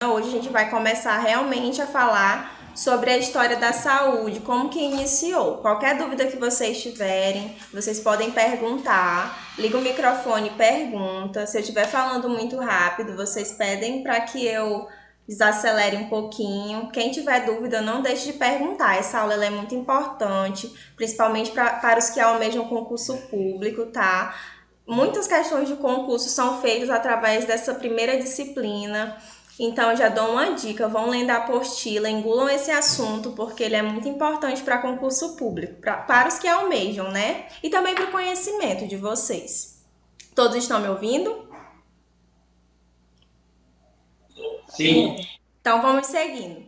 Hoje a gente vai começar realmente a falar sobre a história da saúde, como que iniciou. Qualquer dúvida que vocês tiverem, vocês podem perguntar. Liga o microfone e pergunta. Se eu estiver falando muito rápido, vocês pedem para que eu desacelere um pouquinho. Quem tiver dúvida, não deixe de perguntar. Essa aula ela é muito importante, principalmente para os que almejam concurso público, tá? Muitas questões de concurso são feitas através dessa primeira disciplina. Então, já dou uma dica: vão lendo a apostila, engulam esse assunto, porque ele é muito importante para concurso público, para os que almejam, né? E também para o conhecimento de vocês. Todos estão me ouvindo? Sim. Então, vamos seguindo.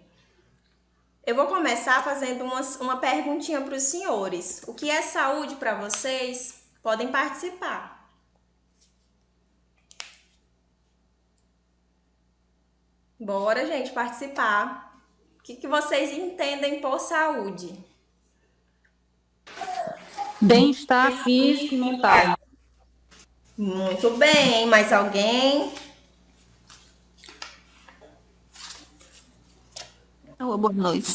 Eu vou começar fazendo uma perguntinha para os senhores. O que é saúde para vocês? Podem participar. Bora, gente, participar. O que vocês entendem por saúde? Bem-estar físico e mental. Muito bem. Mais alguém? Boa noite.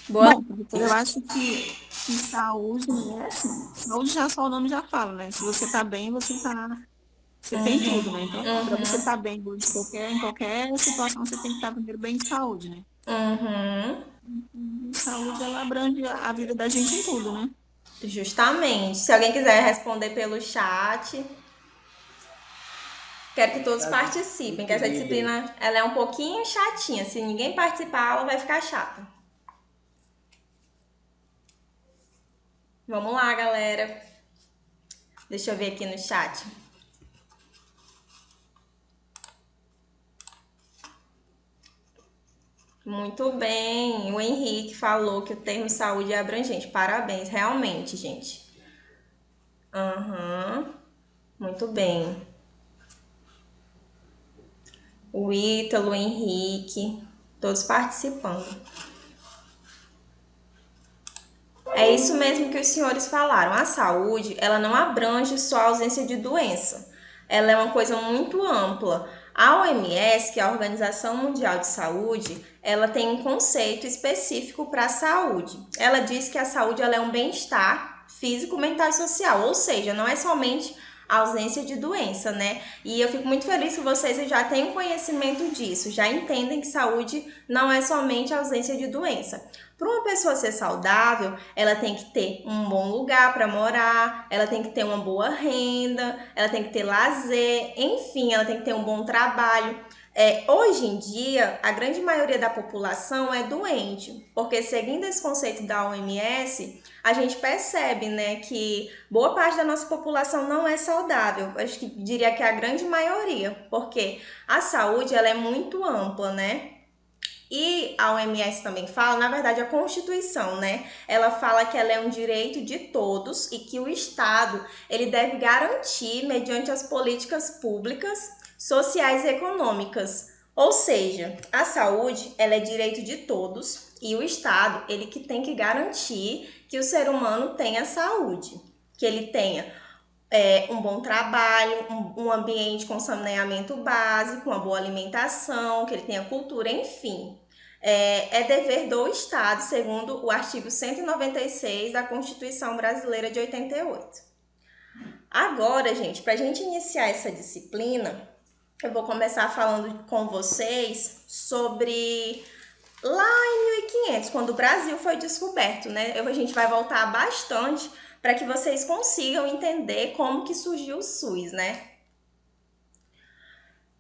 Boa. Bom, eu acho que saúde, né? Assim, saúde já só o nome já fala, né? Se você tá bem, você tem tudo, né? Então, para você estar bem em qualquer situação, você tem que estar primeiro bem de saúde, né? Uhum. E saúde, ela abrange a vida da gente em tudo, né? Justamente. Se alguém quiser responder pelo chat, quero que todos participem, que essa disciplina ela é um pouquinho chatinha. Se ninguém participar, ela vai ficar chata. Vamos lá, galera. Deixa eu ver aqui no chat. Muito bem. O Henrique falou que o termo saúde é abrangente. Parabéns, realmente, gente. Uhum. Muito bem. O Ítalo, o Henrique, todos participando. É isso mesmo que os senhores falaram. A saúde, ela não abrange só a ausência de doença. Ela é uma coisa muito ampla. A OMS, que é a Organização Mundial de Saúde, ela tem um conceito específico para a saúde. Ela diz que a saúde ela é um bem-estar físico, mental e social, ou seja, não é somente a ausência de doença, né? E eu fico muito feliz que vocês já têm conhecimento disso, já entendem que saúde não é somente a ausência de doença. Para uma pessoa ser saudável, ela tem que ter um bom lugar para morar, ela tem que ter uma boa renda, ela tem que ter lazer, enfim, ela tem que ter um bom trabalho. Hoje em dia, a grande maioria da população é doente, porque seguindo esse conceito da OMS, a gente percebe, né, que boa parte da nossa população não é saudável. Acho que diria que é a grande maioria, porque a saúde ela é muito ampla, né? E a OMS também fala, na verdade, a Constituição, né? Ela fala que ela é um direito de todos e que o Estado ele deve garantir mediante as políticas públicas, sociais e econômicas. Ou seja, a saúde ela é direito de todos e o Estado ele que tem que garantir que o ser humano tenha saúde, que ele tenha um bom trabalho, um ambiente com saneamento básico, uma boa alimentação, que ele tenha cultura, enfim. É dever do Estado, segundo o artigo 196 da Constituição Brasileira de 88. Agora, gente, para a gente iniciar essa disciplina, eu vou começar falando com vocês sobre lá em 1500, quando o Brasil foi descoberto, né? A gente vai voltar bastante para que vocês consigam entender como que surgiu o SUS, né?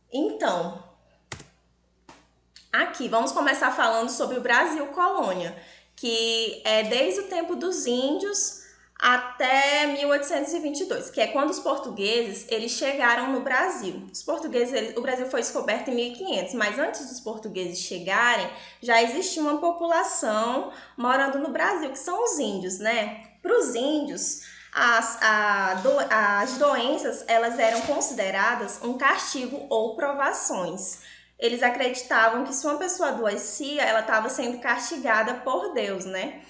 Então, aqui vamos começar falando sobre o Brasil colônia, que é desde o tempo dos índios até 1822, que é quando os portugueses eles chegaram no Brasil. O Brasil foi descoberto em 1500, mas antes dos portugueses chegarem, já existia uma população morando no Brasil, que são os índios, né? Para os índios, as doenças elas eram consideradas um castigo ou provações. Eles acreditavam que se uma pessoa adoecia, ela estava sendo castigada por Deus, né?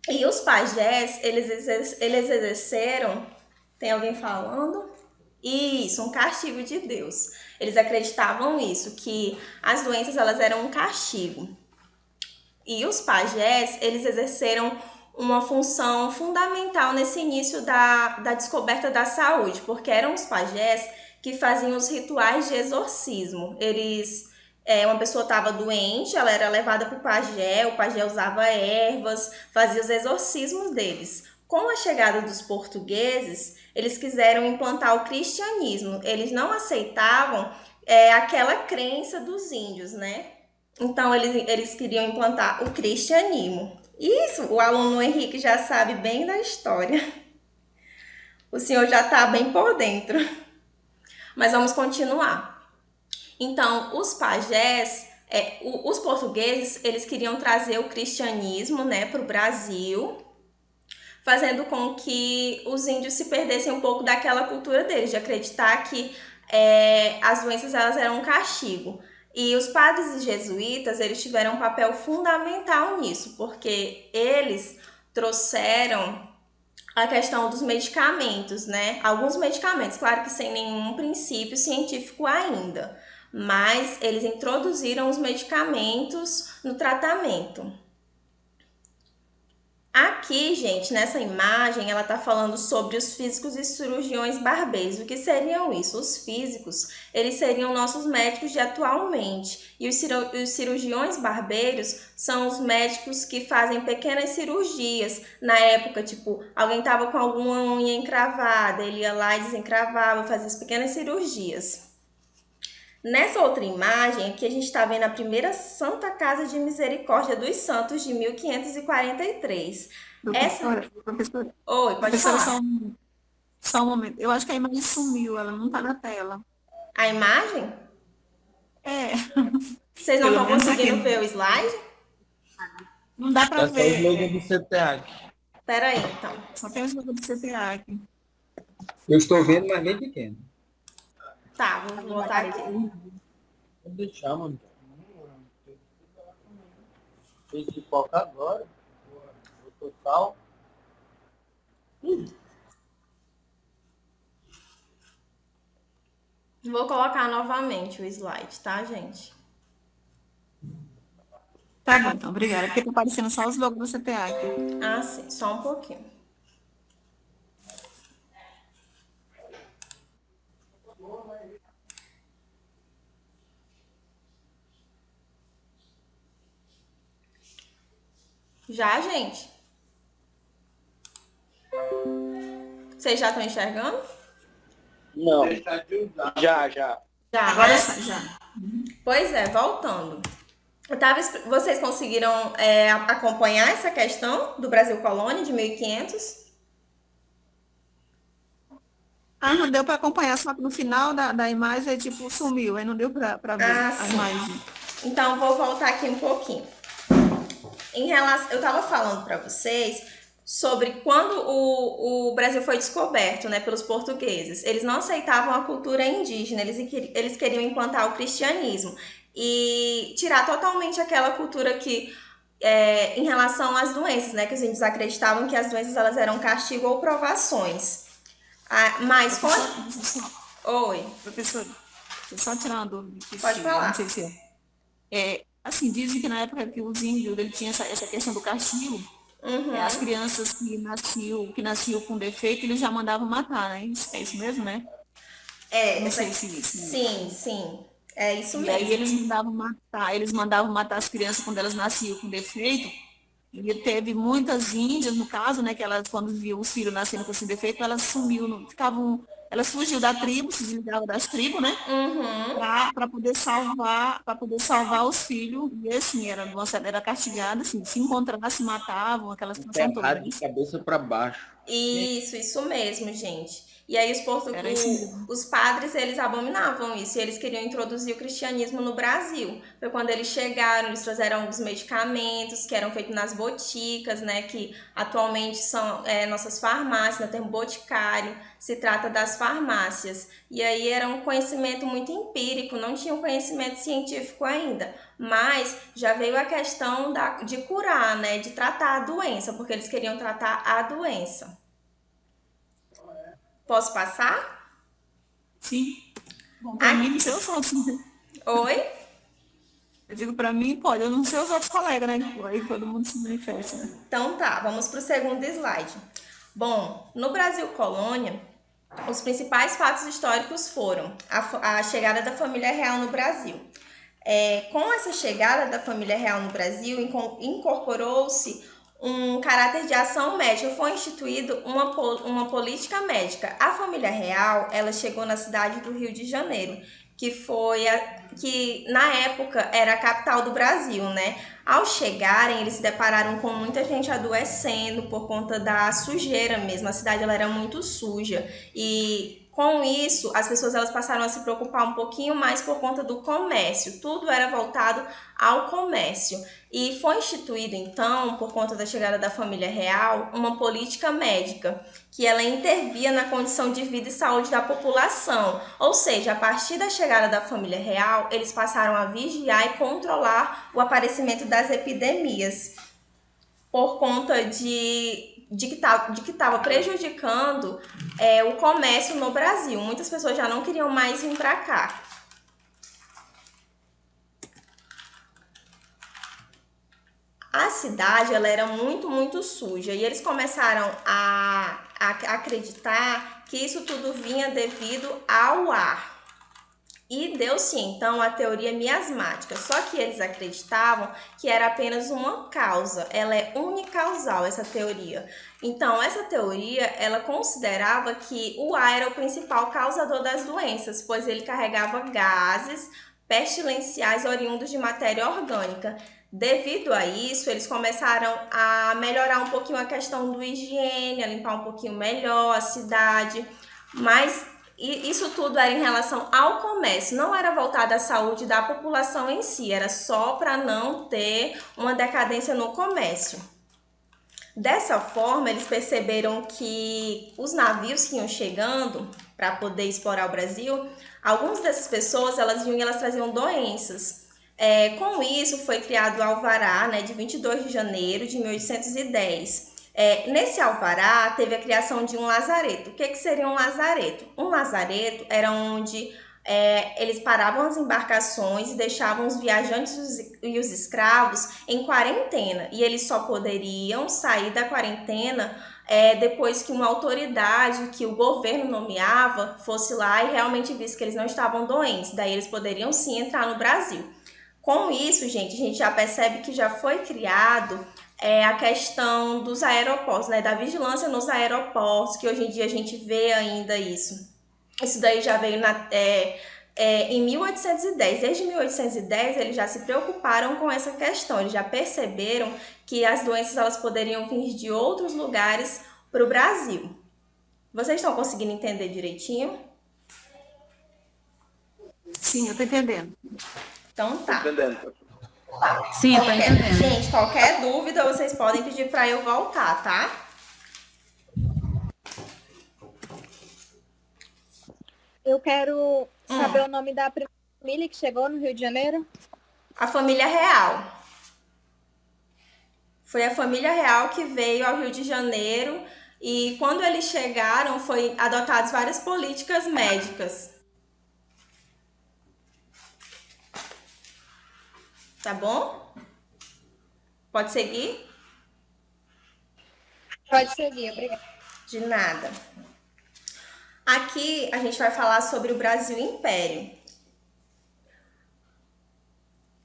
E os pajés, eles exerceram... Tem alguém falando? Isso, um castigo de Deus. Eles acreditavam isso, que as doenças elas eram um castigo. E os pajés, eles exerceram uma função fundamental nesse início da descoberta da saúde, porque eram os pajés que faziam os rituais de exorcismo. Uma pessoa estava doente, ela era levada para o pajé usava ervas, fazia os exorcismos deles. Com a chegada dos portugueses, eles quiseram implantar o cristianismo. Eles não aceitavam aquela crença dos índios, né? Então, eles queriam implantar o cristianismo. Isso, o aluno Henrique já sabe bem da história. O senhor já está bem por dentro. Mas vamos continuar. Então, os pajés, os portugueses, eles queriam trazer o cristianismo, né, para o Brasil, fazendo com que os índios se perdessem um pouco daquela cultura deles, de acreditar que as doenças elas eram um castigo. E os padres jesuítas, eles tiveram um papel fundamental nisso, porque eles trouxeram a questão dos medicamentos, né? Alguns medicamentos, claro que sem nenhum princípio científico ainda, mas eles introduziram os medicamentos no tratamento. Aqui, gente, nessa imagem, ela está falando sobre os físicos e cirurgiões barbeiros. O que seriam isso? Os físicos, eles seriam nossos médicos de atualmente. E os cirurgiões barbeiros são os médicos que fazem pequenas cirurgias. Na época, tipo, alguém estava com alguma unha encravada, ele ia lá e desencravava, fazia as pequenas cirurgias. Nessa outra imagem, aqui a gente está vendo a primeira Santa Casa de Misericórdia dos Santos de 1543. Professora, Oi, pode professora, falar. só um momento. Eu acho que a imagem sumiu, ela não está na tela. A imagem? É, Vocês não pelo estão menos aqui. conseguindo ver o slide? Não dá para É só o logo ver. do CTA aqui. Espera aí, então. Só tem os logos do CTA aqui. Eu estou vendo, mas bem pequeno. Tá, vou voltar aqui. Vou deixar, mano. Fez pipoca agora. O total. Vou colocar novamente o slide, tá, gente? Tá bom, então, obrigada. Porque tá aparecendo só os logos do CTA aqui. Ah, sim, só um pouquinho. Já, gente? Vocês já estão enxergando? Não. Já. Já. Agora já. Pois é, voltando. Vocês conseguiram acompanhar essa questão do Brasil Colônia de 1500? Ah, não deu para acompanhar, só que no final da imagem, tipo, sumiu, aí não deu para ver Ah, a sim. imagem. Então, vou voltar aqui um pouquinho. Eu estava falando para vocês sobre quando o Brasil foi descoberto, né, pelos portugueses. Eles não aceitavam a cultura indígena, eles queriam implantar o cristianismo e tirar totalmente aquela cultura que em relação às doenças, né, que os índios acreditavam que as doenças elas eram castigo ou provações. Mas Oi. Professor, deixa eu só tirar uma dúvida. Pode falar. Não sei se assim, dizem que na época que os índios ele tinha essa questão do castigo, as crianças que nasciam com defeito, eles já mandavam matar, né? É isso mesmo, né? Não sei se isso. Sim. É isso mesmo. E aí eles mandavam matar as crianças quando elas nasciam com defeito. E teve muitas índias, no caso, né, que elas, quando viam os filhos nascendo com esse defeito, elas sumiam, elas fugiam da tribo, se desligavam das tribos, né? Para poder salvar os filhos. E assim, era castigada, assim, se encontrasse, matavam, aquela situação toda. De cabeça para baixo. Isso mesmo, gente. E aí os padres, eles abominavam isso, e eles queriam introduzir o cristianismo no Brasil. Foi quando eles chegaram, eles trouxeram os medicamentos que eram feitos nas boticas, né, que atualmente são nossas farmácias, né, tem boticário, se trata das farmácias. E aí era um conhecimento muito empírico, não tinha um conhecimento científico ainda. Mas já veio a questão de curar, né, de tratar a doença, porque eles queriam tratar a doença. Posso passar? Sim. Bom, para mim, não sei os outros, né? Oi? Eu digo para mim, pode, eu não sei os outros colegas, né? Aí todo mundo se manifesta, né? Então tá, vamos para o segundo slide. Bom, no Brasil colônia, os principais fatos históricos foram a chegada da família real no Brasil. Com essa chegada da família real no Brasil, incorporou-se um caráter de ação médica, foi instituído uma política médica. A família real, ela chegou na cidade do Rio de Janeiro, que na época era a capital do Brasil, né? Ao chegarem, eles se depararam com muita gente adoecendo por conta da sujeira mesmo. A cidade ela era muito suja e com isso as pessoas elas passaram a se preocupar um pouquinho mais por conta do comércio. Tudo era voltado ao comércio. E foi instituído então, por conta da chegada da família real, uma política médica que ela intervia na condição de vida e saúde da população. Ou seja, a partir da chegada da família real, eles passaram a vigiar e controlar o aparecimento das epidemias por conta de que estava prejudicando o comércio no Brasil. Muitas pessoas já não queriam mais vir para cá. A cidade ela era muito, muito suja e eles começaram a acreditar que isso tudo vinha devido ao ar. E deu-se então a teoria miasmática, só que eles acreditavam que era apenas uma causa, ela é unicausal essa teoria. Então essa teoria, ela considerava que o ar era o principal causador das doenças, pois ele carregava gases pestilenciais oriundos de matéria orgânica. Devido a isso, eles começaram a melhorar um pouquinho a questão do higiene, a limpar um pouquinho melhor a cidade, mas isso tudo era em relação ao comércio, não era voltado à saúde da população em si, era só para não ter uma decadência no comércio. Dessa forma, eles perceberam que os navios que iam chegando para poder explorar o Brasil, algumas dessas pessoas elas vinham e elas traziam doenças. Com isso, foi criado o Alvará, né, de 22 de janeiro de 1810. Nesse alvará, teve a criação de um lazareto. O que seria um lazareto? Um lazareto era onde eles paravam as embarcações e deixavam os viajantes e os escravos em quarentena. E eles só poderiam sair da quarentena depois que uma autoridade que o governo nomeava fosse lá e realmente visse que eles não estavam doentes. Daí eles poderiam sim entrar no Brasil. Com isso, gente, a gente já percebe que já foi criado a questão dos aeroportos, né, da vigilância nos aeroportos, que hoje em dia a gente vê ainda isso. Isso daí já veio em 1810. Desde 1810, eles já se preocuparam com essa questão, eles já perceberam que as doenças elas poderiam vir de outros lugares para o Brasil. Vocês estão conseguindo entender direitinho? Sim, eu estou entendendo. Então tá. Entendendo. Sim, eu tô entendendo. Gente, qualquer dúvida, vocês podem pedir para eu voltar, tá? Eu quero saber o nome da primeira família que chegou no Rio de Janeiro. A família real. Foi a família real que veio ao Rio de Janeiro e quando eles chegaram, foi adotadas várias políticas médicas. Tá bom? Pode seguir? Pode seguir, obrigada. De nada. Aqui a gente vai falar sobre o Brasil Império,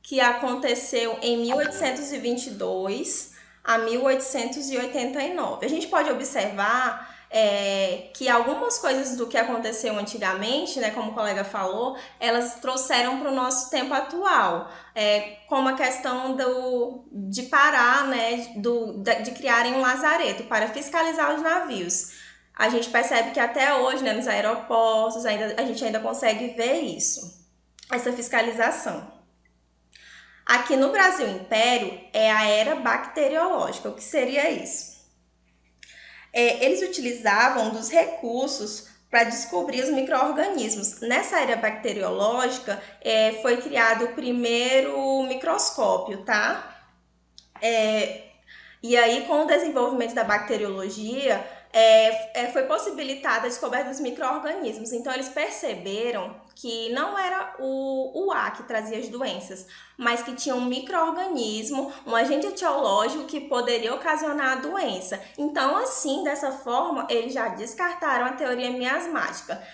que aconteceu em 1822 a 1889. A gente pode observar que algumas coisas do que aconteceu antigamente, né, como o colega falou, elas trouxeram para o nosso tempo atual, como a questão de parar, né, de criarem um lazareto para fiscalizar os navios. A gente percebe que até hoje, né, nos aeroportos, a gente ainda consegue ver isso, essa fiscalização. Aqui no Brasil Império é a era bacteriológica. O que seria isso? Eles utilizavam dos recursos para descobrir os micro-organismos. Nessa era bacteriológica foi criado o primeiro microscópio, tá? E aí, com o desenvolvimento da bacteriologia, foi possibilitada a descoberta dos micro-organismos. Então, eles perceberam que não era o A que trazia as doenças, mas que tinha um micro-organismo, um agente etiológico que poderia ocasionar a doença. Então, assim, dessa forma, eles já descartaram a teoria miasmática.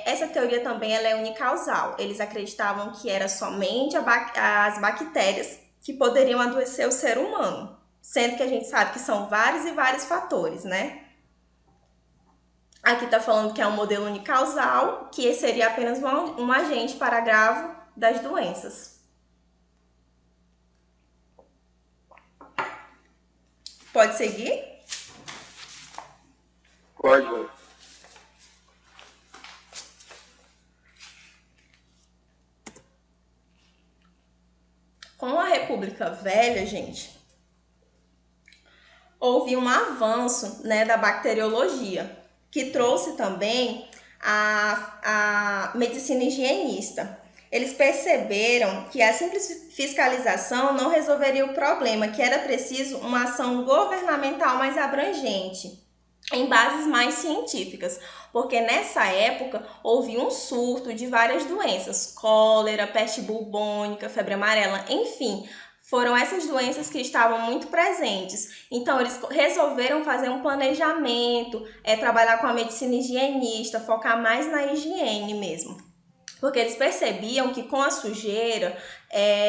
Essa teoria também ela é unicausal. Eles acreditavam que era somente as bactérias que poderiam adoecer o ser humano, sendo que a gente sabe que são vários e vários fatores, né? Aqui está falando que é um modelo unicausal, que seria apenas um agente para agravo das doenças. Pode seguir? Pode. Com a República Velha, gente, houve um avanço, né, da bacteriologia, que trouxe também a medicina higienista. Eles perceberam que a simples fiscalização não resolveria o problema, que era preciso uma ação governamental mais abrangente, em bases mais científicas, porque nessa época houve um surto de várias doenças, cólera, peste bubônica, febre amarela, enfim, foram essas doenças que estavam muito presentes. Então, eles resolveram fazer um planejamento, trabalhar com a medicina higienista, focar mais na higiene mesmo. Porque eles percebiam que com a sujeira,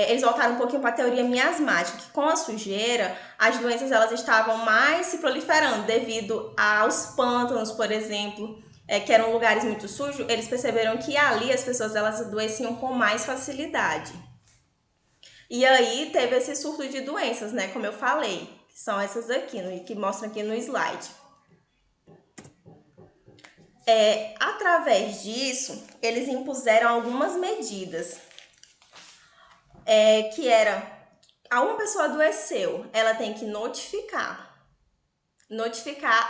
eles voltaram um pouquinho para a teoria miasmática, que com a sujeira as doenças elas estavam mais se proliferando devido aos pântanos, por exemplo, que eram lugares muito sujos. Eles perceberam que ali as pessoas elas adoeciam com mais facilidade. E aí teve esse surto de doenças, né? Como eu falei, que são essas aqui, que mostram aqui no slide. Através disso, eles impuseram algumas medidas, que era, uma pessoa adoeceu, ela tem que notificar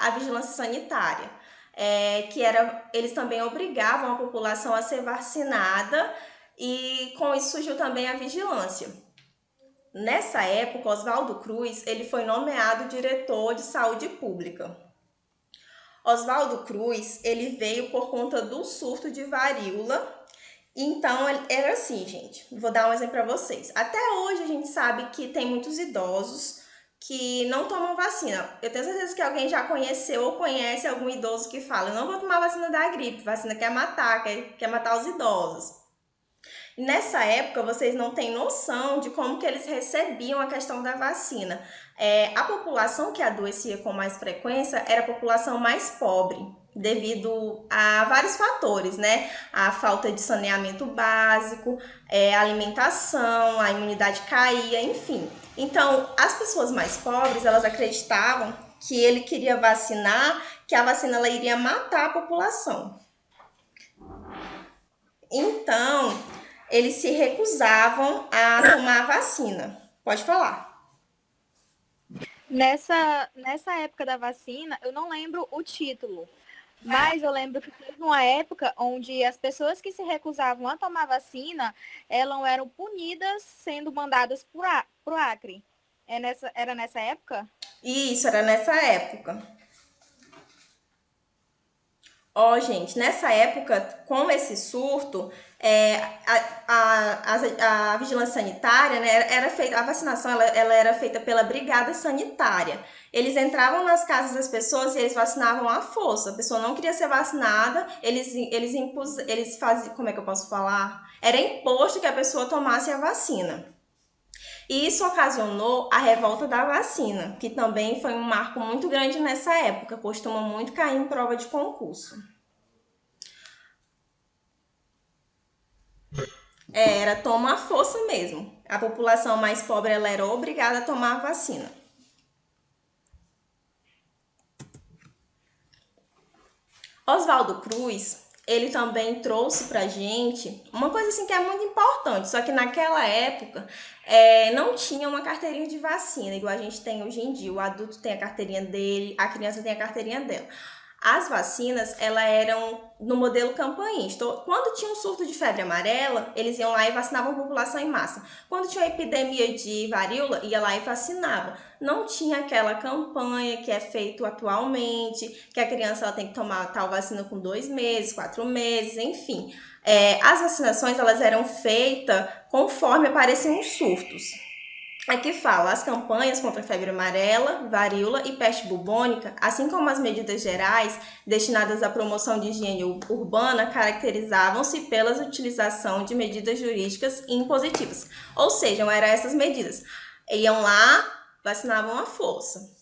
a vigilância sanitária, eles também obrigavam a população a ser vacinada e com isso surgiu também a vigilância. Nessa época, Oswaldo Cruz, ele foi nomeado diretor de saúde pública. Oswaldo Cruz, ele veio por conta do surto de varíola. Então, era assim, gente. Vou dar um exemplo para vocês. Até hoje, a gente sabe que tem muitos idosos que não tomam vacina. Eu tenho certeza que alguém já conheceu ou conhece algum idoso que fala: eu não vou tomar vacina da gripe, vacina quer matar os idosos. E nessa época, vocês não têm noção de como que eles recebiam a questão da vacina. A população que adoecia com mais frequência era a população mais pobre, devido a vários fatores, né? A falta de saneamento básico, a alimentação, a imunidade caía, enfim. Então, as pessoas mais pobres, elas acreditavam que ele queria vacinar, que a vacina ela iria matar a população. Então, eles se recusavam a tomar a vacina. Pode falar. Nessa época da vacina, eu não lembro o título, mas eu lembro que teve uma época onde as pessoas que se recusavam a tomar vacina, elas eram punidas sendo mandadas pro Acre. Era nessa época? Isso, era nessa época. Gente, nessa época, com esse surto, a vigilância sanitária, né, era feita, a vacinação ela era feita pela brigada sanitária. Eles entravam nas casas das pessoas e eles vacinavam à força. A pessoa não queria ser vacinada, eles faziam, como é que eu posso falar? Era imposto que a pessoa tomasse a vacina. E isso ocasionou a revolta da vacina, que também foi um marco muito grande nessa época, costuma muito cair em prova de concurso. Era tomar força mesmo. A população mais pobre ela era obrigada a tomar a vacina. Oswaldo Cruz, ele também trouxe pra gente uma coisa assim que é muito importante, só que naquela época não tinha uma carteirinha de vacina, igual a gente tem hoje em dia. O adulto tem a carteirinha dele, a criança tem a carteirinha dela. As vacinas, elas eram no modelo campanhista. Quando tinha um surto de febre amarela, eles iam lá e vacinavam a população em massa. Quando tinha uma epidemia de varíola, ia lá e vacinava. Não tinha aquela campanha que é feito atualmente, que a criança ela tem que tomar tal vacina com 2 meses, 4 meses, enfim. As vacinações, elas eram feitas conforme apareciam os surtos. Aqui fala, as campanhas contra a febre amarela, varíola e peste bubônica, assim como as medidas gerais destinadas à promoção de higiene urbana, caracterizavam-se pela utilização de medidas jurídicas e impositivas. Ou seja, eram essas medidas. Iam lá, vacinavam à força.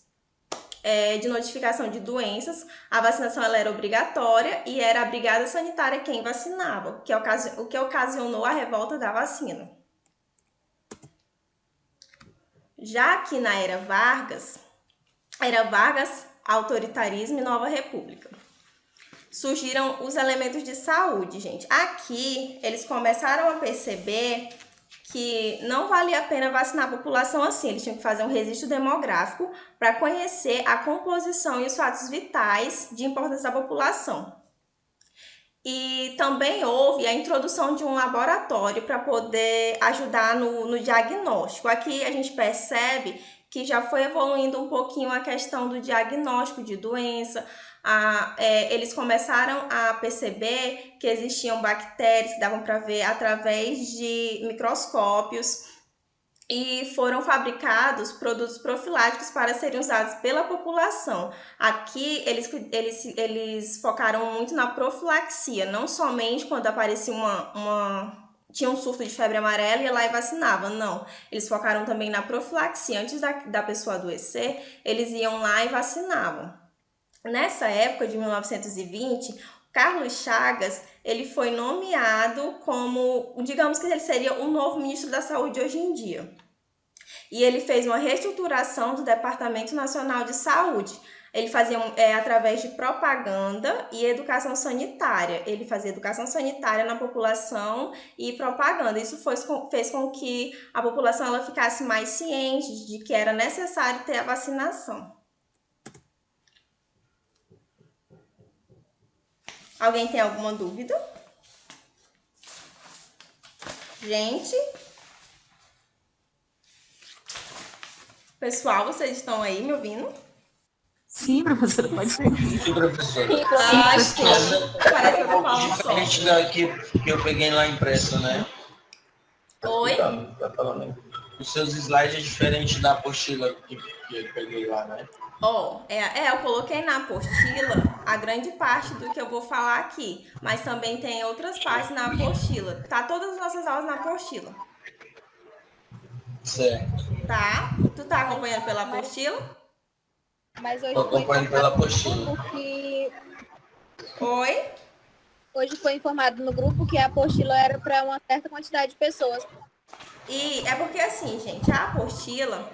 De notificação de doenças, a vacinação ela era obrigatória e era a brigada sanitária quem vacinava, o que ocasionou a revolta da vacina. Já aqui na era Vargas, autoritarismo e nova república. Surgiram os elementos de saúde, gente. Aqui, eles começaram a perceber que não valia a pena vacinar a população assim. Eles tinham que fazer um registro demográfico para conhecer a composição e os fatos vitais de importância da população. E também houve a introdução de um laboratório para poder ajudar no diagnóstico. Aqui a gente percebe que já foi evoluindo um pouquinho a questão do diagnóstico de doença. Eles começaram a perceber que existiam bactérias que davam para ver através de microscópios. E foram fabricados produtos profiláticos para serem usados pela população. Aqui, eles focaram muito na profilaxia, não somente quando aparecia tinha um surto de febre amarela e ia lá e vacinava, não. Eles focaram também na profilaxia. Antes da pessoa adoecer, eles iam lá e vacinavam. Nessa época de 1920, Carlos Chagas, ele foi nomeado como, digamos que ele seria o novo ministro da Saúde hoje em dia. E ele fez uma reestruturação do Departamento Nacional de Saúde. Ele fazia através de propaganda e educação sanitária. Ele fazia educação sanitária na população e propaganda. Isso fez com que a população ela ficasse mais ciente de que era necessário ter a vacinação. Alguém tem alguma dúvida? Gente? Pessoal, vocês estão aí me ouvindo? Sim, professora, pode ser. Sim, professor. Acho que parece que eu tô falando só. Diferente daqui que eu peguei lá impresso, né? Oi? Tá falando aí. Os seus slides é diferente da apostila que eu peguei lá, né? Eu coloquei na apostila a grande parte do que eu vou falar aqui, mas também tem outras partes na apostila. Tá todas as nossas aulas na apostila. Certo. Tá? Tu tá acompanhando pela apostila? Mas hoje Tô acompanhando pela apostila. Oi? Hoje foi informado no grupo que a apostila era para uma certa quantidade de pessoas. E é porque assim, gente, a apostila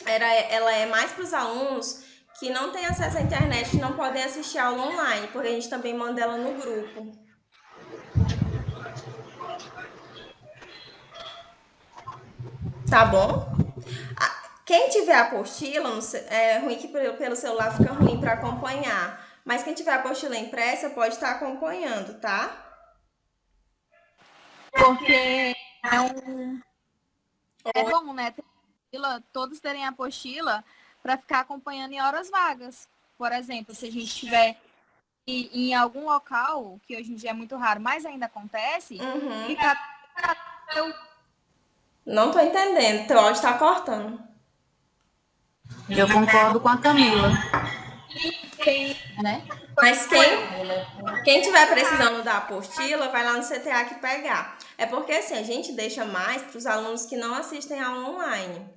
ela é mais para os alunos que não têm acesso à internet e não podem assistir aula online, porque a gente também manda ela no grupo. Tá bom? Quem tiver a apostila, é ruim que pelo celular fica ruim para acompanhar, mas quem tiver a apostila impressa pode estar acompanhando, tá? Porque é bom, né? Todos terem a apostila para ficar acompanhando em horas vagas. Por exemplo, se a gente estiver em algum local, que hoje em dia é muito raro, mas ainda acontece, ficar... Não tô entendendo, teu áudio tá cortando. Eu concordo com a Camila. né? Mas quem tiver precisando da apostila, vai lá no CTA que pegar. É porque assim, a gente deixa mais para os alunos que não assistem aula online.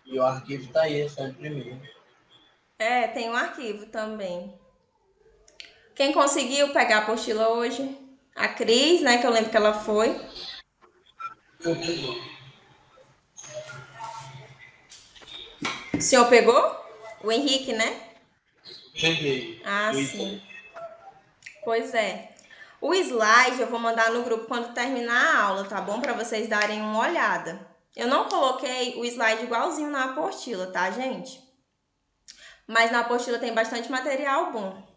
E o arquivo tá aí, é só imprimir. Tem um arquivo também. Quem conseguiu pegar a apostila hoje? A Cris, né? Que eu lembro que ela foi. O senhor pegou? O Henrique, né? Cheguei. Ah, sim. Pois é. O slide eu vou mandar no grupo quando terminar a aula, tá bom? Para vocês darem uma olhada. Eu não coloquei o slide igualzinho na apostila, tá, gente? Mas na apostila tem bastante material bom.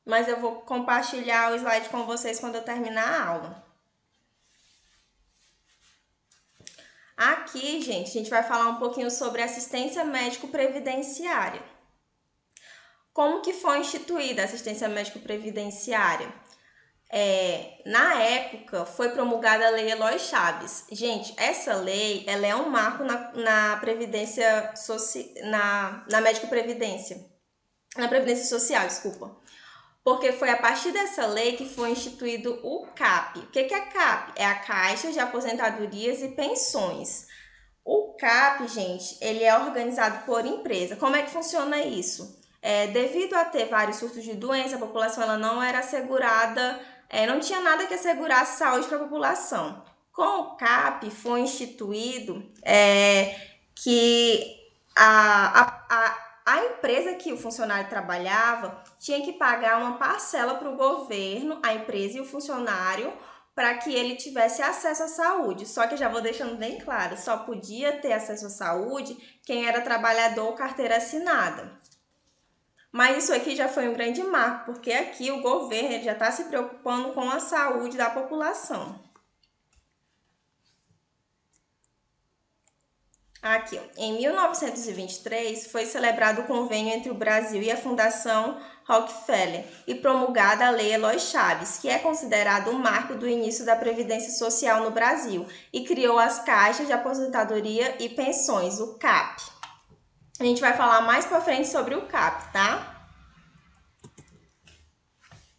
Mas eu vou compartilhar o slide com vocês quando eu terminar a aula. Aqui, gente, a gente vai falar um pouquinho sobre assistência médico-previdenciária. Como que foi instituída a assistência médico-previdenciária? Na época, foi promulgada a Lei Eloy Chaves. Gente, essa lei, ela é um marco na previdência na médico-previdência. Na previdência social, desculpa. Porque foi a partir dessa lei que foi instituído o CAP. O que é CAP? É a Caixa de Aposentadorias e Pensões. O CAP, gente, ele é organizado por empresa. Como é que funciona isso? Devido a ter vários surtos de doença, a população ela não era assegurada, não tinha nada que assegurasse saúde para a população. Com o CAP foi instituído que a empresa que o funcionário trabalhava tinha que pagar uma parcela para o governo, a empresa e o funcionário, para que ele tivesse acesso à saúde. Só que eu já vou deixando bem claro, só podia ter acesso à saúde quem era trabalhador ou carteira assinada. Mas isso aqui já foi um grande marco, porque aqui o governo já está se preocupando com a saúde da população. Aqui, em 1923, foi celebrado o convênio entre o Brasil e a Fundação Rockefeller e promulgada a Lei Eloy Chaves, que é considerado o marco do início da Previdência Social no Brasil, e criou as Caixas de Aposentadoria e Pensões, o CAP. A gente vai falar mais para frente sobre o CAP, tá?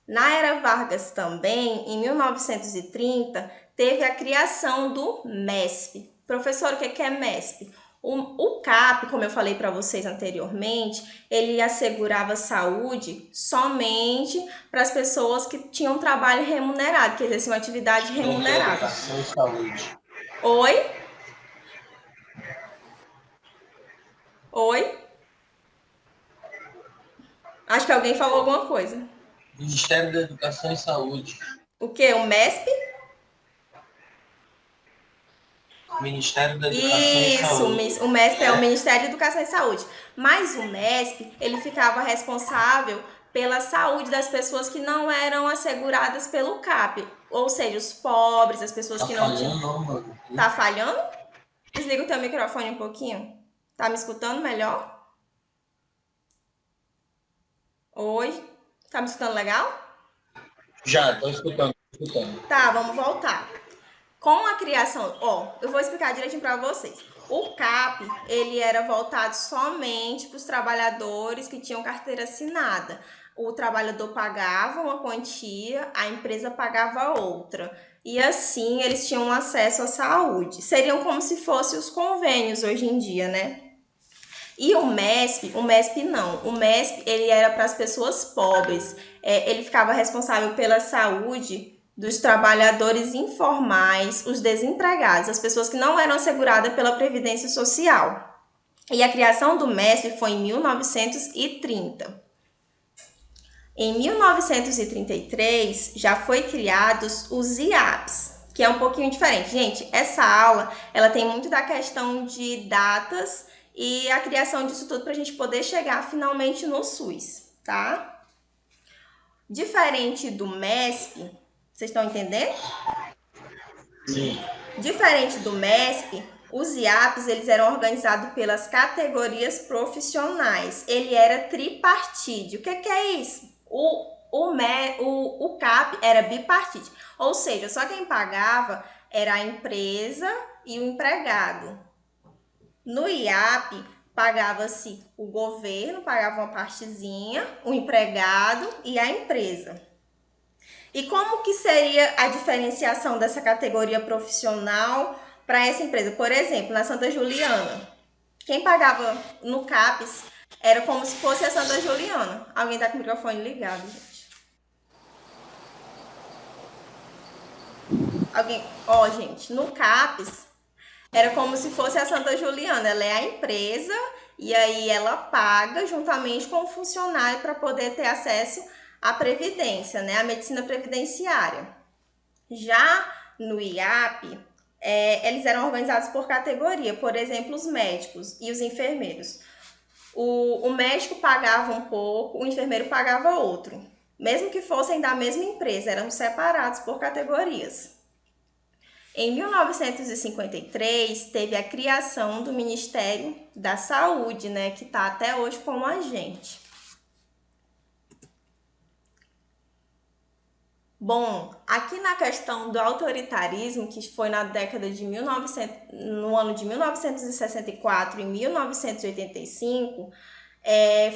Na era Vargas também, em 1930, teve a criação do MESP. Professor, o que é MESP? O CAP, como eu falei para vocês anteriormente, ele assegurava saúde somente para as pessoas que tinham trabalho remunerado, que exerciam atividade remunerada. Educação e saúde. Oi? Oi? Acho que alguém falou alguma coisa. Ministério da Educação e Saúde. O quê? O MESP? Ministério da Educação e Saúde. Isso, o MESP é o Ministério da Educação e Saúde. Mas o MESP, ele ficava responsável pela saúde das pessoas que não eram asseguradas pelo CAP. Ou seja, os pobres, as pessoas que não tinham... Mano. Tá falhando? Desliga o teu microfone um pouquinho. Tá me escutando melhor? Oi? Tá me escutando legal? Já, tô escutando. Tá, vamos voltar. Com a criação, eu vou explicar direitinho para vocês. O CAP, ele era voltado somente para os trabalhadores que tinham carteira assinada. O trabalhador pagava uma quantia, a empresa pagava outra. E assim eles tinham acesso à saúde. Seriam como se fossem os convênios hoje em dia, né? E o MESP não. O MESP, ele era para as pessoas pobres. Ele ficava responsável pela saúde dos trabalhadores informais, os desempregados, as pessoas que não eram asseguradas pela Previdência Social. E a criação do MESP foi em 1930. Em 1933, já foi criados os IAPs, que é um pouquinho diferente. Gente, essa aula, ela tem muito da questão de datas e a criação disso tudo para a gente poder chegar finalmente no SUS, tá? Diferente do MESP, vocês estão entendendo? Sim. Diferente do MESP, os IAPs eles eram organizados pelas categorias profissionais. Ele era tripartite. O que é isso? O CAP era bipartite. Ou seja, só quem pagava era a empresa e o empregado. No IAP, pagava-se o governo, pagava uma partezinha, o empregado e a empresa. E como que seria a diferenciação dessa categoria profissional para essa empresa? Por exemplo, na Santa Juliana, quem pagava no CAPES era como se fosse a Santa Juliana. Alguém está com o microfone ligado, gente. Gente, no CAPES era como se fosse a Santa Juliana. Ela é a empresa e aí ela paga juntamente com o funcionário para poder ter acesso à previdência, né? A medicina previdenciária. Já no IAP, eles eram organizados por categoria, por exemplo, os médicos e os enfermeiros. O médico pagava um pouco, o enfermeiro pagava outro. Mesmo que fossem da mesma empresa, eram separados por categorias. Em 1953, teve a criação do Ministério da Saúde, né, que está até hoje como agente. Bom, aqui na questão do autoritarismo, que foi na década de 1900, no ano de 1964 e 1985,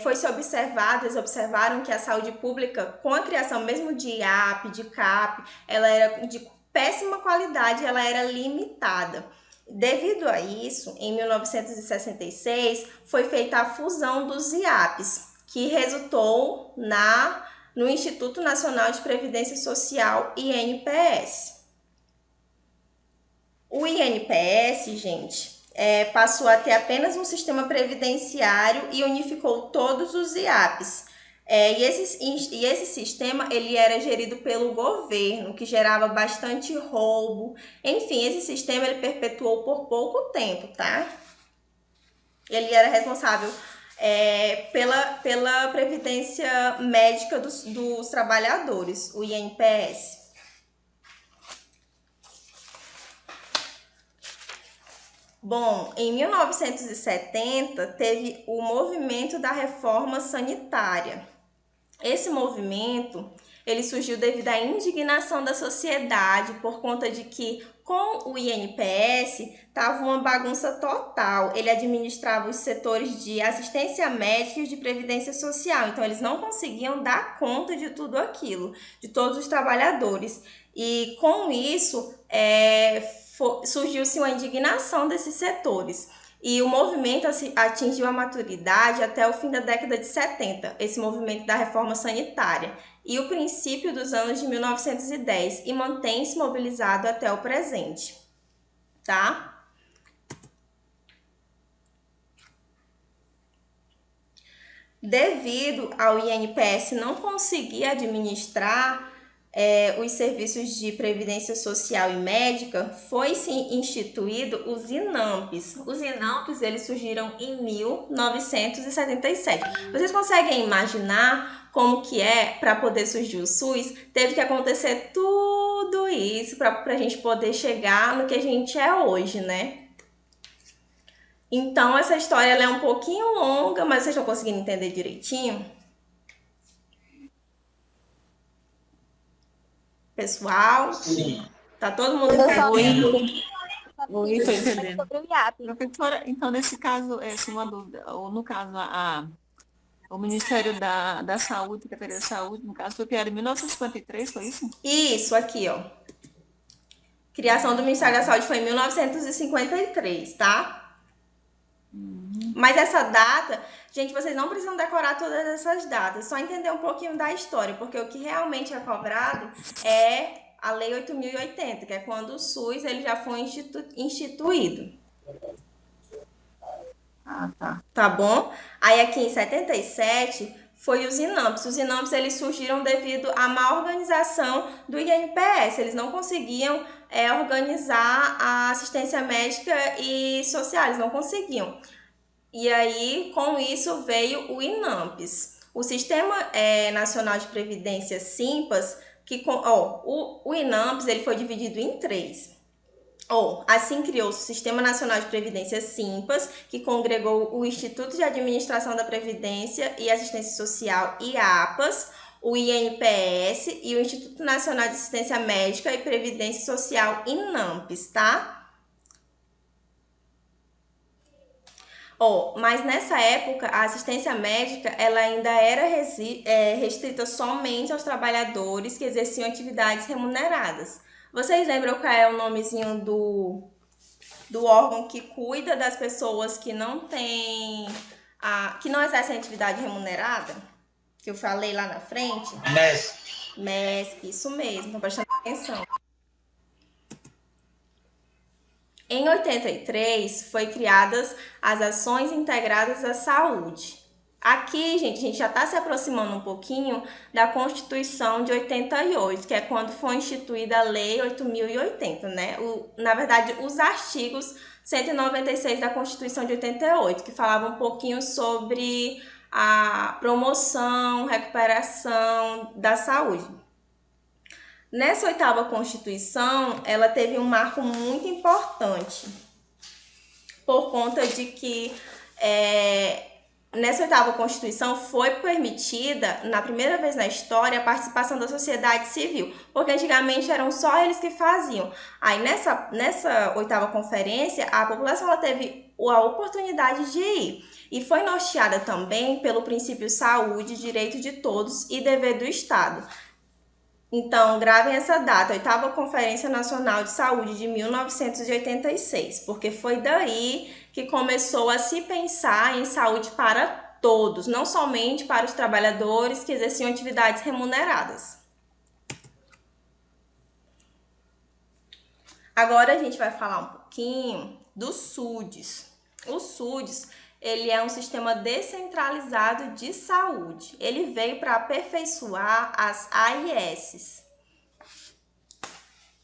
foi-se observado, eles observaram que a saúde pública, com a criação mesmo de IAP, de CAP, ela era de péssima qualidade, ela era limitada. Devido a isso, em 1966, foi feita a fusão dos IAPs, que resultou no Instituto Nacional de Previdência Social, INPS. O INPS, gente, passou a ter apenas um sistema previdenciário e unificou todos os IAPs. E esse sistema ele era gerido pelo governo, que gerava bastante roubo. Enfim, esse sistema ele perpetuou por pouco tempo, tá? Ele era responsável pela previdência médica dos trabalhadores, o INPS. Bom, em 1970 teve o movimento da reforma sanitária. Esse movimento ele surgiu devido à indignação da sociedade por conta de que com o INPS estava uma bagunça total. Ele administrava os setores de assistência médica e de previdência social. Então, eles não conseguiam dar conta de tudo aquilo, de todos os trabalhadores. E com isso, surgiu-se uma indignação desses setores. E o movimento atingiu a maturidade até o fim da década de 70, esse movimento da reforma sanitária, e o princípio dos anos de 1910, e mantém-se mobilizado até o presente, tá? Devido ao INPS não conseguir administrar os serviços de previdência social e médica, foi-se instituído os INAMPs. Os INAMPs eles surgiram em 1977. Vocês conseguem imaginar como que para poder surgir o SUS? Teve que acontecer tudo isso para a gente poder chegar no que a gente é hoje, né? Então, essa história ela é um pouquinho longa, mas vocês estão conseguindo entender direitinho? Pessoal? Sim. Tá todo mundo entendendo. Oi, Estou entendendo. sobre o IAP. Professora, então, nesse caso, uma dúvida, ou no caso, o Ministério da Saúde, Secretaria da Saúde, no caso, foi criado em 1953, foi isso? Isso, aqui, ó. Criação do Ministério da Saúde foi em 1953, tá? Mas essa data, gente, vocês não precisam decorar todas essas datas, só entender um pouquinho da história, porque o que realmente é cobrado é a Lei 8.080, que é quando o SUS ele já foi instituído. Ah, tá. Tá bom? Aí aqui em 77 foi os INAMPs. Os INAMPs eles surgiram devido à má organização do INPS. Eles não conseguiam organizar a assistência médica e social, eles não conseguiam. E aí, com isso, veio o INAMPs. O Sistema Nacional de Previdência SIMPAS, o INAMPs ele foi dividido em 3. Assim criou-se o Sistema Nacional de Previdência SIMPAS, que congregou o Instituto de Administração da Previdência e Assistência Social, IAPAS, o INPS e o Instituto Nacional de Assistência Médica e Previdência Social, INAMPS, tá? Mas nessa época, a assistência médica ela ainda era restrita somente aos trabalhadores que exerciam atividades remuneradas. Vocês lembram qual é o nomezinho do órgão que cuida das pessoas que não que não exercem atividade remunerada? Que eu falei lá na frente? MESC, isso mesmo, então prestando atenção. Em 83, foi criadas as Ações Integradas à Saúde, Aqui, gente, a gente já está se aproximando um pouquinho da Constituição de 88, que é quando foi instituída a Lei 8.080, né? Na verdade, os artigos 196 da Constituição de 88, que falava um pouquinho sobre a promoção, recuperação da saúde. Nessa 8ª Constituição, ela teve um marco muito importante, por conta de que nessa 8ª Constituição foi permitida, na primeira vez na história, a participação da sociedade civil, porque antigamente eram só eles que faziam. Aí nessa 8ª Conferência, a população ela teve a oportunidade de ir, e foi norteada também pelo princípio saúde, direito de todos e dever do Estado. Então, gravem essa data, 8ª Conferência Nacional de Saúde de 1986, porque foi daí que começou a se pensar em saúde para todos, não somente para os trabalhadores que exerciam atividades remuneradas. Agora a gente vai falar um pouquinho do SUDES. O SUDES, ele é um sistema descentralizado de saúde. Ele veio para aperfeiçoar as AISs.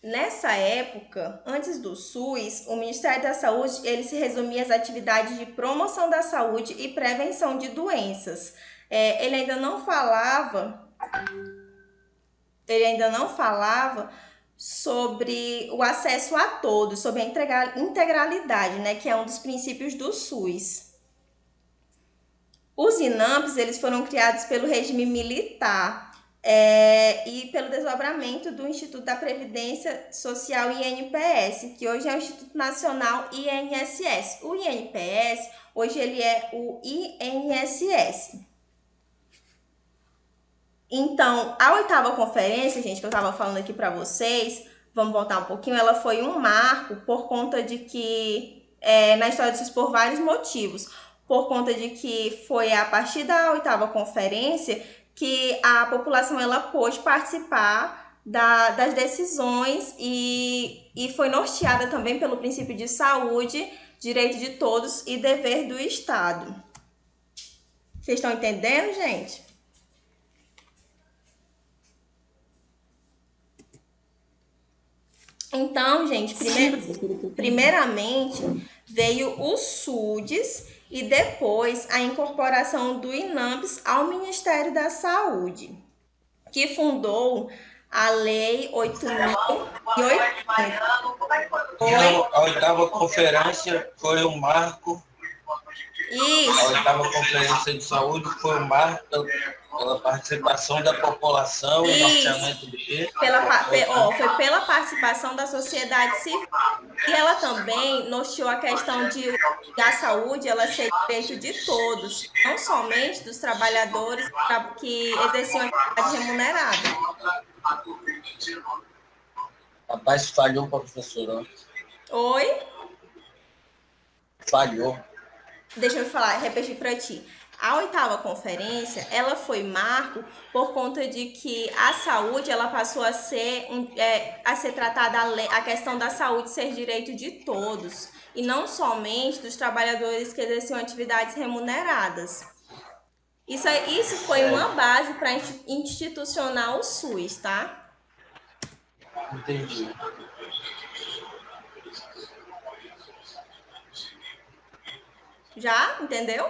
Nessa época, antes do SUS, o Ministério da Saúde ele se resumia às atividades de promoção da saúde e prevenção de doenças. Ele ainda não falava sobre o acesso a todos, sobre a integralidade, né, que é um dos princípios do SUS. Os INAMPs eles foram criados pelo regime militar e pelo desdobramento do Instituto da Previdência Social INPS, que hoje é o Instituto Nacional INSS. O INPS, hoje ele é o INSS. Então, a 8ª Conferência, gente, que eu estava falando aqui para vocês, vamos voltar um pouquinho, ela foi um marco por conta de que, na história do SUS, por vários motivos. Por conta de que foi a partir da 8ª Conferência que a população ela pôde participar das decisões e foi norteada também pelo princípio de saúde, direito de todos e dever do Estado. Vocês estão entendendo, gente? Então, gente, primeiramente veio o SUDES e depois a incorporação do INAMPS ao Ministério da Saúde, que fundou a Lei 8.080. A 8ª Conferência foi um marco. Isso. A 8ª Conferência de Saúde foi um marco pela participação da população e norteamento do quê? Foi pela participação da sociedade civil. E ela também norteou a questão da saúde, ela ser direito de todos, não somente dos trabalhadores que exerciam atividade remunerada. Rapaz, falhou, professora. Oi? Falhou. Deixa eu repetir para ti. A 8ª Conferência, ela foi marco por conta de que a saúde, ela passou a ser tratada a questão da saúde ser direito de todos, e não somente dos trabalhadores que exerciam atividades remuneradas. Isso foi uma base para institucionar o SUS, tá? Entendi. Já? Entendeu?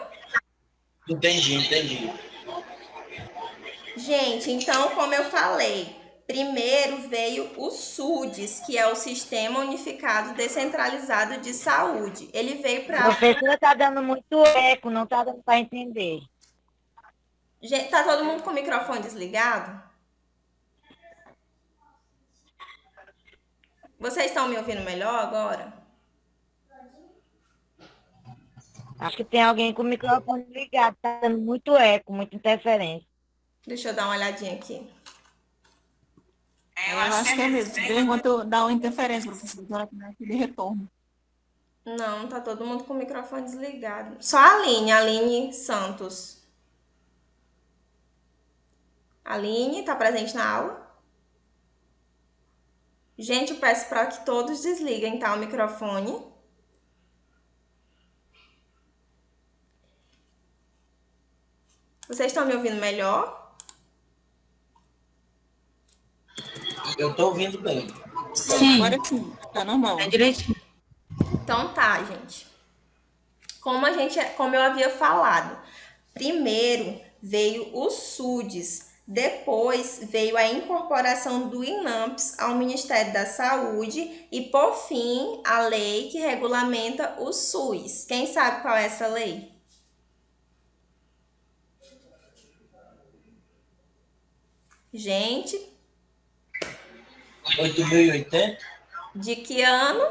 Entendi. Gente, então, como eu falei, primeiro veio o SUDES, que é o Sistema Unificado Descentralizado de Saúde. Ele veio para... Professora, tá dando muito eco, não tá dando para entender. Gente, tá todo mundo com o microfone desligado? Vocês estão me ouvindo melhor agora? Acho que tem alguém com o microfone ligado, tá dando muito eco, muita interferência. Deixa eu dar uma olhadinha aqui. Eu acho que é mesmo. Enquanto dá uma interferência, professora, de retorno. Não, tá todo mundo com o microfone desligado. Só a Aline Santos. Aline, tá presente na aula? Gente, eu peço para que todos desliguem, tá, o Vocês estão me ouvindo melhor? Eu estou ouvindo bem. Sim. Agora sim, tá normal. É direitinho. Então tá, gente. Como eu havia falado, primeiro veio o SUDES, depois veio a incorporação do INAMPS ao Ministério da Saúde e, por fim, a lei que regulamenta o SUS. Quem sabe qual é essa lei? Gente, 8.080? de que ano?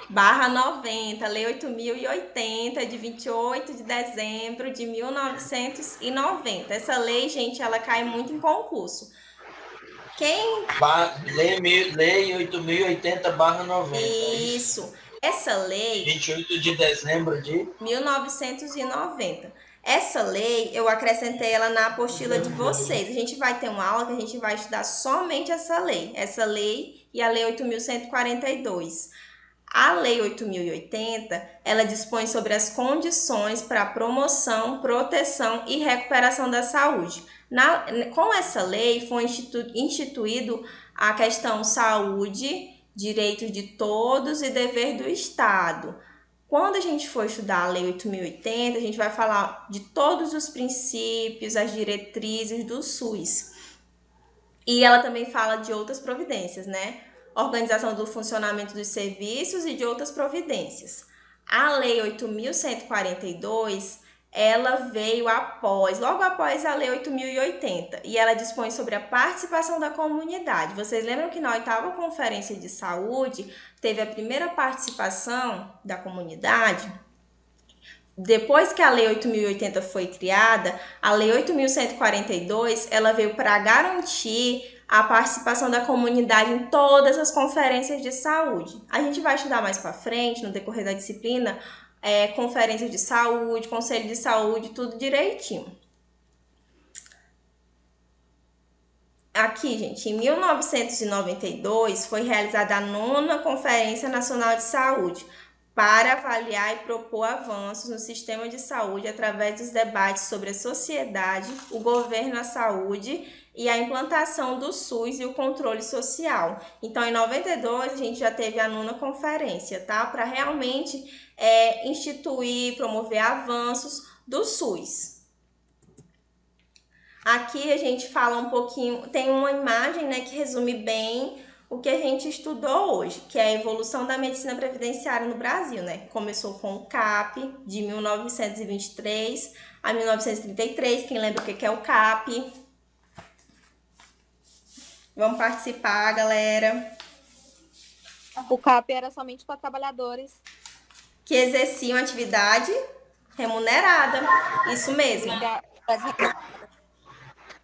Barra 90, Lei 8.080, de 28 de dezembro de 1990. Essa lei, gente, ela cai muito em concurso. Lei 8.080/90. Isso. Essa lei... 28 de dezembro de 1990. Essa lei, eu acrescentei ela na apostila de vocês. A gente vai ter uma aula que a gente vai estudar somente essa lei e a Lei 8.142. A Lei 8.080, ela dispõe sobre as condições para a promoção, proteção e recuperação da saúde. Com essa lei, foi instituído a questão saúde, direitos de todos e dever do Estado. Quando a gente for estudar a Lei 8.080, a gente vai falar de todos os princípios, as diretrizes do SUS. E ela também fala de outras providências, né? Organização do funcionamento dos serviços e de outras providências. A Lei 8.142, ela veio logo após a Lei 8.080, e ela dispõe sobre a participação da comunidade. Vocês lembram que na 8ª Conferência de Saúde teve a primeira participação da comunidade? Depois que a Lei 8.080 foi criada, a Lei 8.142, ela veio para garantir a participação da comunidade em todas as conferências de saúde. A gente vai estudar mais para frente, no decorrer da disciplina, conferências de saúde, conselho de saúde, tudo direitinho. Aqui, gente, em 1992 foi realizada a 9ª Conferência Nacional de Saúde, para avaliar e propor avanços no sistema de saúde através dos debates sobre a sociedade, o governo, a saúde e a implantação do SUS e o controle social. Então, em 92, a gente já teve a 9ª conferência, tá? Para realmente instituir, promover avanços do SUS. Aqui a gente fala um pouquinho, tem uma imagem, né, que resume bem o que a gente estudou hoje, que é a evolução da medicina previdenciária no Brasil, né? Começou com o CAP, de 1923 a 1933. Quem lembra o que é o CAP? Vamos participar, galera. O CAP era somente para trabalhadores que exerciam atividade remunerada. Isso mesmo.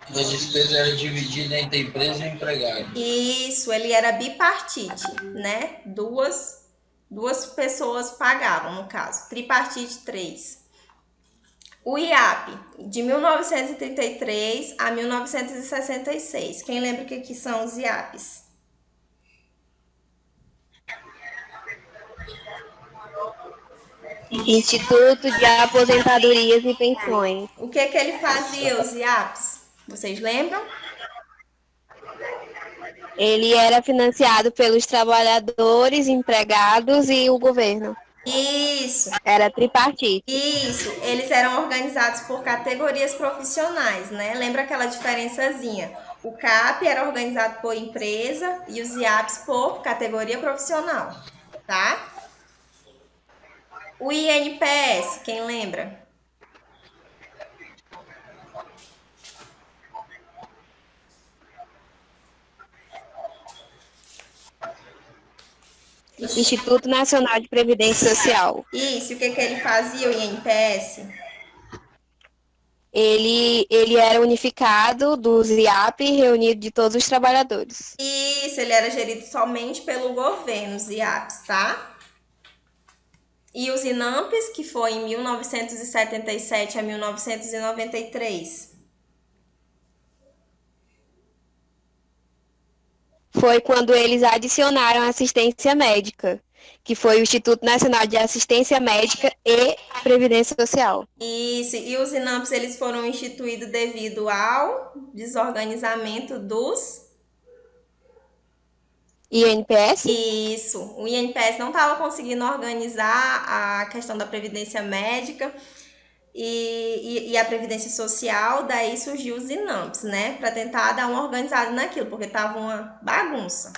A despesa era dividida entre empresa e empregado. Isso, ele era bipartite, né? Duas pessoas pagavam, no caso. Tripartite, 3. O IAP, de 1933 a 1966. Quem lembra o que são os IAPs? Instituto de Aposentadorias e Pensões. O que ele fazia, os IAPs? Vocês lembram? Ele era financiado pelos trabalhadores, empregados e o governo. Isso. Era tripartite. Isso. Eles eram organizados por categorias profissionais, né? Lembra aquela diferençazinha? O CAP era organizado por empresa e os IAPs por categoria profissional, tá? O INPS, quem lembra? Instituto Nacional de Previdência Social. Isso, o que ele fazia, o INPS? Ele era unificado dos IAP, reunido de todos os trabalhadores. Isso, ele era gerido somente pelo governo, os IAPs, tá? E os INAMPs, que foi em 1977 a 1993? Foi quando eles adicionaram assistência médica. que foi o Instituto Nacional de Assistência Médica e Previdência Social. Isso, e os INAMPs eles foram instituídos devido ao desorganizamento dos... INPS? Isso, o INPS não estava conseguindo organizar a questão da previdência médica e a previdência social, daí surgiu os INAMPs, né, para tentar dar uma organizada naquilo, porque estava uma bagunça.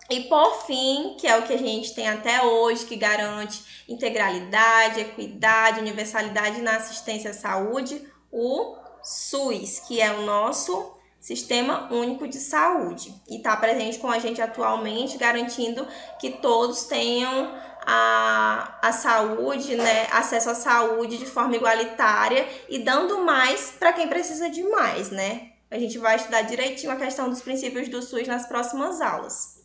E por fim, que é o que a gente tem até hoje, que garante integralidade, equidade, universalidade na assistência à saúde, o SUS, que é o nosso Sistema Único de Saúde. E está presente com a gente atualmente, garantindo que todos tenham a saúde, né, acesso à saúde de forma igualitária e dando mais para quem precisa de mais, né? A gente vai estudar direitinho a questão dos princípios do SUS nas próximas aulas.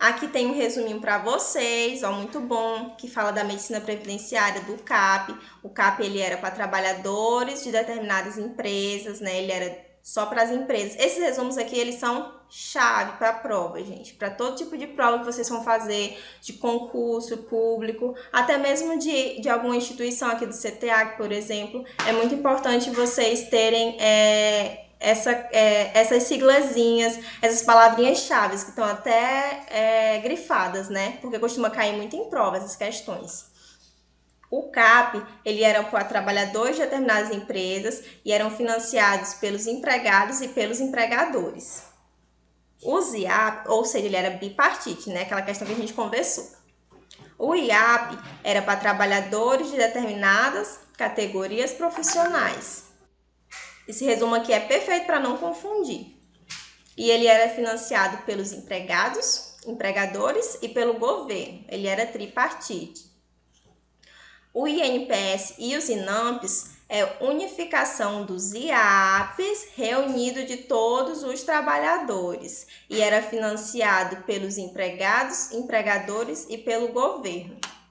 Aqui tem um resuminho para vocês, ó, muito bom, que fala da medicina previdenciária do CAP. O CAP ele era para trabalhadores de determinadas empresas, né? Ele era só para as empresas. Esses resumos aqui, eles são chave para a prova, gente. Para todo tipo de prova que vocês vão fazer, de concurso público, até mesmo de alguma instituição aqui do CTA, por exemplo. É muito importante vocês terem... essas siglazinhas, essas palavrinhas-chave que estão até grifadas, né? Porque costuma cair muito em prova essas questões. O CAP, ele era para trabalhadores de determinadas empresas e eram financiados pelos empregados e pelos empregadores. O ZIAP, ou seja, ele era bipartite, né? Aquela questão que a gente conversou. O IAP era para trabalhadores de determinadas categorias profissionais. Esse resumo aqui é perfeito para não confundir. E ele era financiado pelos empregados, empregadores e pelo governo. Ele era tripartite. O INPS e os INAMPs é unificação dos IAPs reunido de todos os trabalhadores. E era financiado pelos empregados, empregadores e pelo governo.